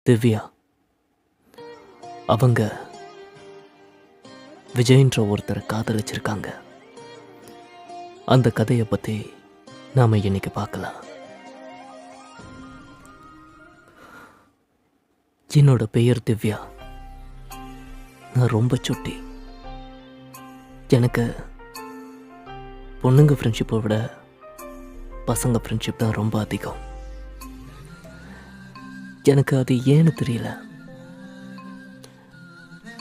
திவ்யா அவங்க விஜய்ன்ற ஒருத்தரை காதலிச்சிருக்காங்க. அந்த கதையை பற்றி நாம் இன்னைக்கு பார்க்கலாம். என்னோட பெயர் திவ்யா. நான் ரொம்ப சுட்டி. எனக்கு பொண்ணுங்க ஃப்ரெண்ட்ஷிப்பை விட பசங்க ஃப்ரெண்ட்ஷிப் தான் ரொம்ப அதிகம். எனக்கு அது ஏன்னு தெரியல.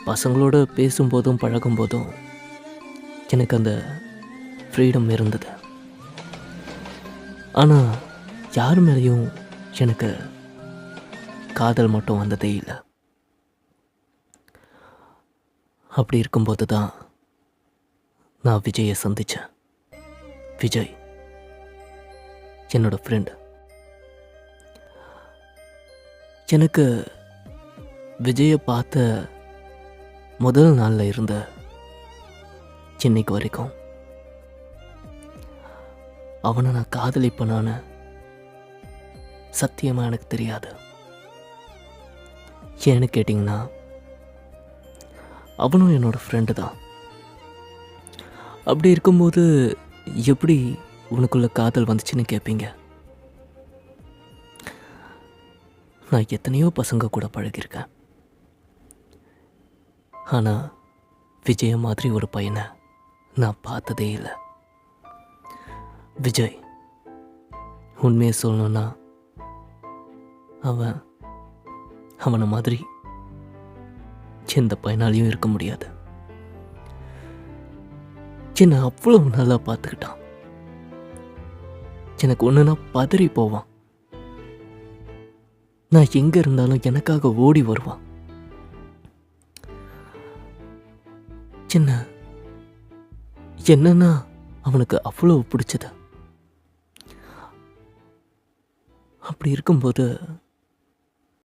பசங்களோட பேசும்போதும் பழகும்போதும் எனக்கு அந்த ஃப்ரீடம் இருந்தது. ஆனால் யார் மேலேயும் எனக்கு காதல் மட்டும் வந்ததே இல்லை. அப்படி இருக்கும்போது தான் நான் விஜயை சந்தித்தேன். விஜய் என்னோட ஃப்ரெண்டு. எனக்கு விஜயை பார்த்த முதல் நாளில் இருந்த இன்னைக்கு வரைக்கும் அவனை நான் காதலிப்பேனான்னு சத்தியமாக எனக்கு தெரியாது. ஏன்னு கேட்டிங்கன்னா, அவனும் என்னோட ஃப்ரெண்டு தான். அப்படி இருக்கும்போது எப்படி உனக்குள்ள காதல் வந்துச்சுன்னு கேட்பீங்க. நான் எத்தனையோ பசங்க கூட பழகியிருக்கேன். ஆனால் விஜய் மாதிரி ஒரு பையனை நான் பார்த்ததே இல்லை. விஜய் உண்மையை சொல்லணும்னா அவனை மாதிரி எந்த பையனாலையும் இருக்க முடியாது. என்னை அவ்வளவு நல்லா பார்த்துக்கிட்டான். எனக்கு ஒன்றுனா பதறி போவான். நான் எங்க இருந்தாலும் எனக்காக ஓடி வருவான். என்னன்னா அவனுக்கு அவ்வளவு பிடிச்சது. அப்படி இருக்கும்போது